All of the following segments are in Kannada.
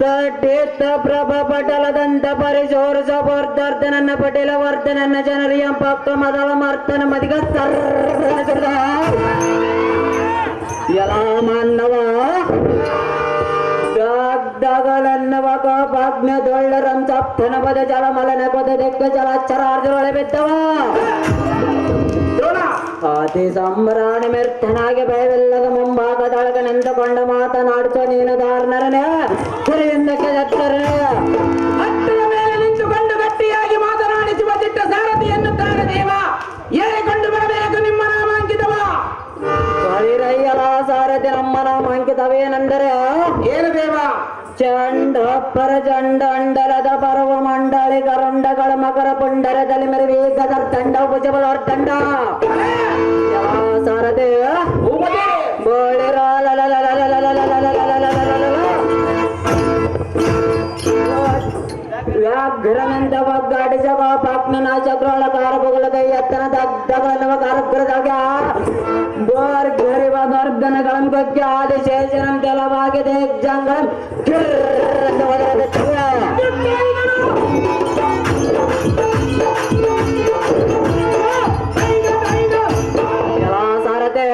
ತಟ್ಟೆತ್ತ ಪ್ರಭ ಪಟಲದಂತ ಪರಿಶೋರ್ಷ ವರ್ಧನ ಪಟೇಲ ವರ್ಧನ ಜನರಿಯ ಪಕ್ಕ ಮದಳ ಮರ್ತನ ಮದಿಗ ಸರ್ದ ಎಲ್ಲ ಮಾನವ ದಗಲನ್ನವ ಪಾಗ್ನ ದೊಳ್ಳರಂ ಸಪ್ತನ ಪದ ಜಲಮಲನ ಪದ ದೆಕ್ಕ ಜಲಚರಾರ್ಜರೊಳೆ ಬೆದ್ದವ ಅತಿ ಸಂಭ್ರಾಣಿ ಮೆರ್ತನಾಗಿ ಭಯವಿಲ್ಲದ ಮುಂಭಾಗದೊಳಗೆ ನಿಂತುಕೊಂಡು ಮಾತನಾಡುತ್ತ ನೀನು ದಾರ್ನರನೇ ಹುರಿಯಿಂದಕ್ಕೆ ಜತ್ತರನೇ ಹತ್ತಿರ ಮೇಲೆ ನಿಂತುಕೊಂಡು ಗಟ್ಟಿಯಾಗಿ ಮಾತನಾಡಿಸುವ ದಿಟ್ಟ ಸಾರಥಿ ಎನ್ನುತ್ತಾರೆ ದೇವ ಹೇಳಿಕೊಂಡು ಬರಬೇಕು ನಿಮ್ಮ ನಾಮಾಂಕಿತವ ಹರಿರಯ್ಯಲ ಸಾರಥಿ ನಮ್ಮ ನಾಮಾಂಕಿತವೇನೆಂದರೆ ಏನು ದೇವ ಚಂಡ ಪರ ಚಂಡ ಅಂಡಲದ ಪರ್ವ ಮಂಡಳಿ ಕರಂಡಗಳ ಮಕರ ಪುಂಡರದಲ್ಲಿ ಮೆರವೇಗ ತಂಡ ಭುಜಬಲೋರ್ದಂಡ ಸಾರಥಿ ವ್ಯಾಘ್ರಮೆಂದ ಒಗ್ಗಾಡಿಸ ಪಾಕ್ನ ಚಕ್ರಗಳ ಕಾರಪುಗಳ ಕೈ ಎತ್ತನ ದಗ್ಧಗಳ ಕಾರಗ್ರದಾಗ ಗೋರ್ಘರಿವ ಮಾರ್ಗನಗಳಂ ಬಗ್ಗೆ ಆದಿಶೇಷನಂ ಕೆಲವಾಗಿದೆ ಜಂಗಂ ಸಾರಥೆ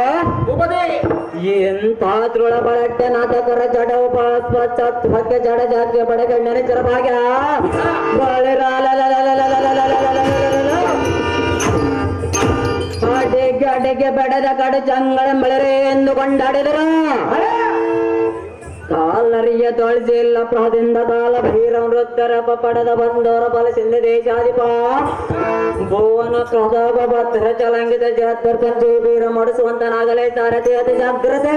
ಎಂಥ ತೃಳ ಬಳಟ್ಟೆ ನಾಟಕರ ಜಡ ಉಪಾಸ್ಪಕ್ಕೆ ಜಡ ಜಾತಿಯ ಬಡಗಣ್ಣನ ಚರಭಾಗ್ಯ ಅಡೆಗೆ ಅಡೆಗೆ ಬೆಡದ ಕಡೆ ಜಂಗಳ ಮಳೆರೆ ಎಂದು ಕೊಂಡಾಡಿದರು ಕಾಲ್ನರಿಯ ತೊಳಸಿಲ್ಲ ಪ್ರಹದಿಂದ ಕಾಲ ಭೀರ ವೃತ್ತರ ಪಡದ ಬಂದವರ ಬಲಸಿಂದ ದೇಶಾಧಿಪ ಭುವನ ಪ್ರತಾಪ ಭದ್ರ ಚಲಂಗಿತ ಜಾತ್ವರ್ ಪಂಚಿ ವೀರ ಮಾಡಿಸುವಂತನಾಗಲೇ ಸಾರಥಿ ಅತಿ ಜಾಗ್ರತೆ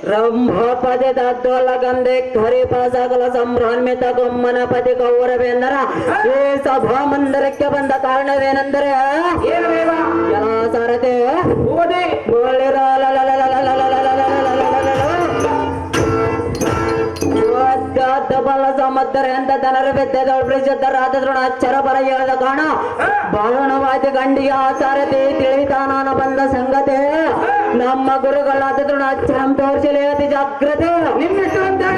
ಬ್ರಹ್ಮಪದೆ ತತ್ವಲಗಂದೆ ಹರಿಪಾಸಕಲ ಸಂಭ್ರಾನ್ವಿತ ಗೊಮ್ಮನ ಪತಿ ಕೌರವೇಂದ್ರ ಈ ಸಭಾ ಮಂದಿರಕ್ಕೆ ಬಂದ ಕಾರಣವೇನೆಂದರೆ ಎಲ್ಲ ಸಾರಥಿ ಬಲ ಸಮುದ್ರ ಅಂತ ದನರ ಬೆದ್ದರಾದ ಅಚ್ಚರ ಬರ ಹೇಳದ ಕಾಣ ಬಾಣವಾದಿ ಗಂಡಿಯ ಸಾರಥಿ ತಿಳಿತಾನ ಬಂದ ಸಂಗತಿ ನಮ್ಮ ಗುರುಗಳಾದ ದ್ರೋಣಾಚಾರ್ಯಂ ತೋರಿಸಲೇ ಅತಿ ಜಾಗ್ರತೆ ನಿಮ್ಮಿಷ್ಟಂತೆ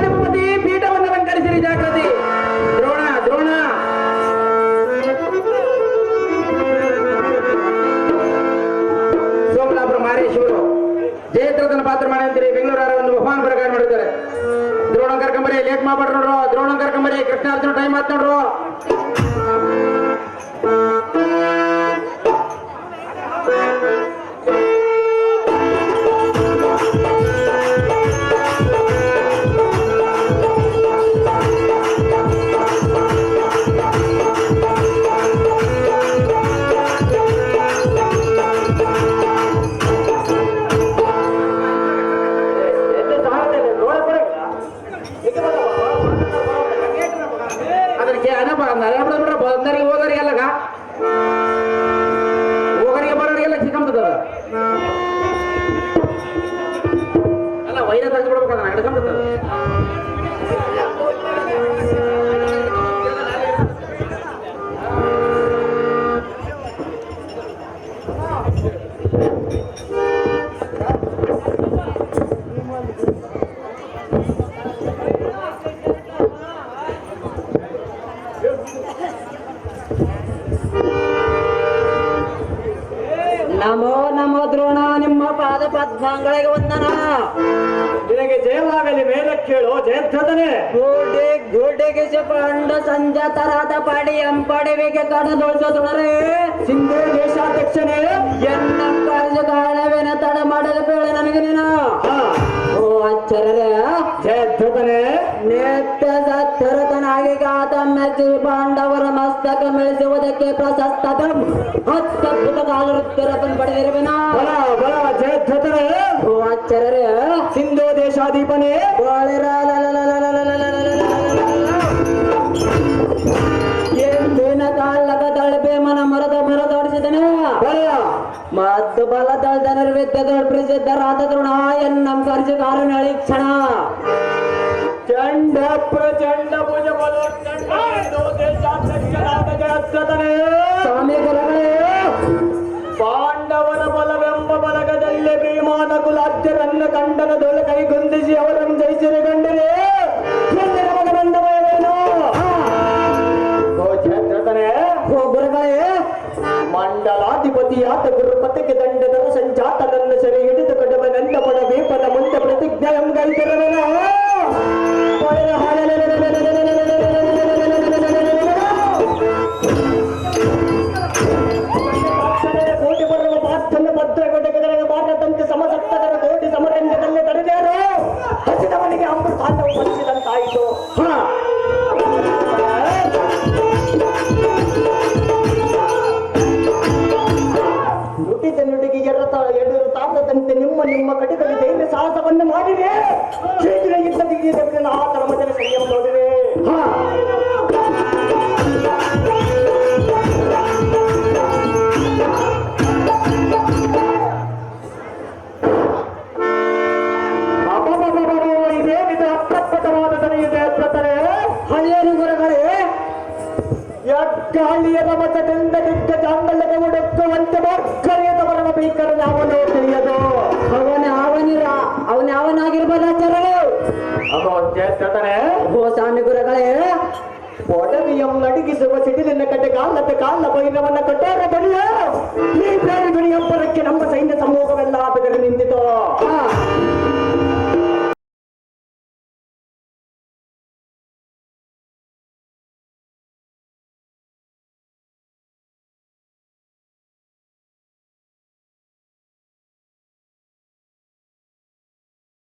ಪೀಠವನ್ನು ಅಲಂಕರಿಸಿರಿ ಜಾಗ್ರತೆ ದ್ರೋಣ ದ್ರೋಣ ಸೋಮಲಾಪುರ ಮಾರೇಶ್ವರು ಜಯದ್ರಥನ ಪಾತ್ರ ಮಾಡಿ ಅಂತೀರಿ ಬೆಂಗಳೂರ ಒಂದು ಬಹುಮಾನ ಪ್ರಕಾರ ಮಾಡಿದ್ದಾರೆ ದ್ರೋಣ ಕರ್ಕೊಂಬರಿ ಲೇಟ್ ಮಾಡ್ಬೇಡ್ರಿ ನೋಡ್ರು ದ್ರೋಣ ಕರ್ಕೊಂಬರಿ ಕೃಷ್ಣಾರ್ಜುನ ಟೈಮ್ ಆತ್ ನೋಡ್ರು ಹೋಗರಿಗೆ ಬರೋರಿಗೆಲ್ಲ ಸಿಕ್ಕಂಬದ ಅಲ್ಲ ವೈರ ತರಿಸ್ಬಿಡ್ಬೇಕಲ್ಲ ಹಿಡ್ಕೊಂಬದ ನಮೋ ನಮೋ ದ್ರೋಣ ನಿಮ್ಮ ಪಾದ ಪದ್ಮಗಳಿಗೆ ವಂದನ ನಿನಗೆ ಜಯವಾಗಲಿ ಮೇಲೆ ಕೇಳು ಜಯಧ್ವಜನೇ ಗೋಡೆಗೆ ಚಪಂಡ ಸಂಜಾತರಾದ ಪಡಿ ಅಂಪಡಿವಿಗೆ ಕಡದೊಳಿಸೋದೊಳರೆ ಸಿಂಧು ದೇಶಾಧ್ಯಕ್ಷನೇ ಎನ್ನ ಕಾರ್ಯ ಕಾರಣವೇನ ತಡ ಮಾಡಲು ಬೇಡ ನನಗೆ ನೀನು ಓ ಅಚ್ಚರೇ ಜಯಧ್ವಜನೇ ನೇತ್ರ ಸತ್ತರತನಾಗಿ ಗಾತ ಮೆಚ್ಚಿ ಪಾಂಡವರ ಮಸ್ತ ಮಸ್ತಕ ಮೆಳೆಸುವುದಕ್ಕೆ ಪ್ರಶಸ್ತದ ಅತ್ಯದ್ಭುತ ಕಾಲರುತ್ತರವನ್ನು ಪಡೆದಿರುವೆನ ಬಲ ಬಲ ಜಯಧ್ವತರೇ ಓ ಆಚಾರ್ಯರೇ ಸಿಂಧು ದೇಶಾಧಿಪನೇ ಎಂದಿನ ಕಾಲಕ ತಳಬೆ ಮನ ಮರದೋಡಿಸಿದನು ಬಲ ಮತ್ತು ಬಲ ತಳದನರ ವಿದ್ಯೆಗಳು ಪ್ರಸಿದ್ಧರಾದ ತೃಣ ಎನ್ನಂ ಕಾರ್ಯಕಾರಣ ಕ್ಷಣ ಚಂಡ ಪ್ರಚಂಡ ಭುಜ ಬಲೋತ್ತಂಡ ಸಿಂಧು ದೇಶಾಧ್ಯಕ್ಷರಾದ ಜಯಧ್ವತನೇ ಸ್ವಾಮಿ ಗುರುಗಳೇ ಪಾಂಡವರ ಬಲವೆಂಬ ಬಲಗದಲ್ಲಿ ಭೀಮಾನ ಕುಲಾದ್ಯರನ್ನ ಕಂಡನದೊಳ ಕೈಗೊಂದಿಸಿ ಅವರನ್ನು ಜಯಿಸಿದ ಗಂಡರೇ ಎಂದಿನ ಮಗ ಬಂದವರೇನು ಓ ಜಯದ್ರಥನೇ ಓ ಗುರುಗಳೇ ಮಂಡಲಾಧಿಪತಿಯಾದ ಗುರುಪತಿಗೆ ದಂಡದ ಸಂಜಾತನನ್ನು ಸೆರೆ ಹಿಡಿದು ಕಡವ ನನ್ನ ಪಡ ವೇಪನ ಮುಂದೆ ಪ್ರತಿಜ್ಞೆ ಎಂಗೈದಿರವನ ಕೋಟಿ ಬರುವ ಮಾತನ್ನು ಭದ್ರಗೊಡೆಗೆ ಭಾರತಂತೆ ಸಮಸಪ್ತಕರ ಕೋಟಿ ಸಮರಂಗದಲ್ಲಿ ತಡೆದೇರು ಹಸಿದವನಿಗೆ ಅಮೃತಾನ್ನವು ಬಲಿಸಿದಂತಾಯಿತು ನುಡಿದ ನುಡಿಗೆ ಎದುರು ತಾಗದಂತೆ ನಿಮ್ಮ ಕಡೆದಲ್ಲಿ ಧೈರ್ಯ ಸಾಹಸವನ್ನು ಮಾಡಿದೆ ಶೀಘ್ರ ಯುದ್ಧದಿಗೆ ಆತನ ಮಜಲ ಸಂಯಮ ನೋಡಿದೆ ಇದೇನಿದೆ ಅಪ್ರಕಟವಾದ ತನೆಯಿದೆ ಪ್ರತರೆ ಹಳೆಯರು ಗುರುಗಳೇ ಗಾಳಿಯ ಮತದಿಂದ ದಿಗ್ಗ ಜಾಂಗಲ್ಯಕ್ಕೆ ಹುಡುಕುವಂತೆ ಮಕ್ಕಳಿಯದ ಬರವ ಭೀಕರ ಯಾವನೋ ತಿಳಿಯದು ಅವನಾಗಿರ್ಬೋದು ಆಚಾರ್ಯರು ಅದು ಜಯದ್ರಥನೇ ಓ ಸ್ವಾಮಿ ಗುರುಗಳೇ ಒಡವಿಯಂ ನಡಿಗಿಸುವ ಸಿಡಿಲಿನ ಕಟ್ಟೆ ಕಾಲ ಭೈರವನ ಕಟ್ಟೋರ ಬಳಿಯ